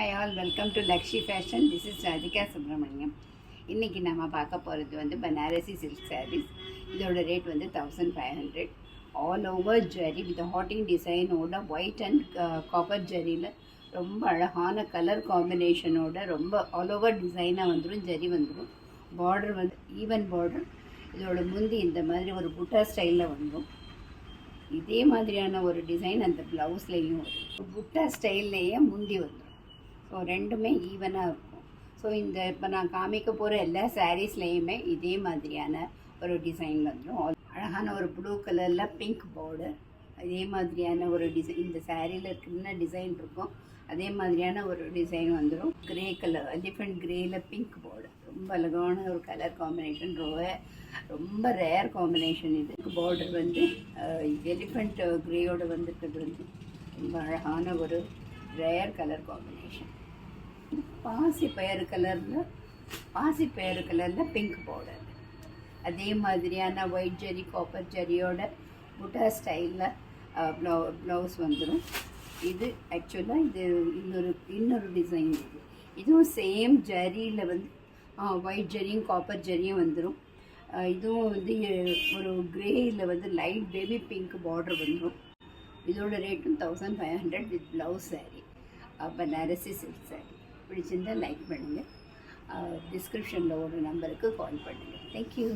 Hi all, welcome to Lakshmi Fashion. This is Radhika Subramaniam. இன்னைக்கு நம்ம பார்க்க போகிறது வந்து பனாரசி சில்க் சாரீஸ். இதோட ரேட் வந்து 1500. ஆல் ஓவர் ஜரி வித் ஹாட்டிங் டிசைனோட ஒயிட் அண்ட் காப்பர் ஜரியில் ரொம்ப அழகான கலர் காம்பினேஷனோட ரொம்ப ஆல் ஓவர் டிசைனாக வந்துடும், ஜரி வந்துடும். பார்டர் வந்து ஈவன் பார்டர். இதோட முந்தி இந்த மாதிரி ஒரு புட்டா ஸ்டைலில் வந்துடும். இதே மாதிரியான ஒரு டிசைன் அந்த ப்ளவுஸ்லேயும் வரும். புட்டா ஸ்டைல்லையே முந்தி வந்துடும். ஸோ ரெண்டுமே ஈவனாக இருக்கும். ஸோ இந்த இப்போ நான் காமிக்க போகிற எல்லா சாரீஸ்லேயுமே இதே மாதிரியான ஒரு டிசைன் வந்துடும். அழகான ஒரு ப்ளூ கலரில் பிங்க் பார்டர், அதே மாதிரியான ஒரு டிசைன் இந்த சாரியில் இருக்கிற டிசைன் இருக்கும். அதே மாதிரியான ஒரு டிசைன் வந்துடும். கிரே கலர் எலிஃபெண்ட் கிரேயில் பிங்க் பார்டர், ரொம்ப அழகான ஒரு கலர் காம்பினேஷன், ரொம்ப ரேர் காம்பினேஷன். இது பார்டர் வந்து எலிஃபெண்ட் கிரேயோடு வந்துருக்கிறது வந்து ரொம்ப அழகான ஒரு ரேர் கலர் காம்பினேஷன். பாசிப்பயறு கலரில் பிங்க் பார்டர், அதே மாதிரியான ஒயிட் ஜரி காப்பர் ஜரியோட புட்டா ஸ்டைலில் ப்ளவுஸ் வந்துடும். இது ஆக்சுவலாக இது இன்னொரு டிசைன். இதுவும் சேம் ஜரியில் வந்து ஒயிட் ஜரியும் காப்பர் ஜரியும் வந்துடும். இதுவும் வந்து ஒரு கிரேயில் வந்து லைட் பேபி பிங்க் பார்டர் வந்துடும். இதோட ரேட்டும் 1500 with blouse sari, Banarasi silk sari. பிடிச்சிருந்தால் லைக் பண்ணுங்கள், டிஸ்கிரிப்ஷனில் ஒரு நம்பருக்கு கால் பண்ணுங்கள். தேங்க்யூ.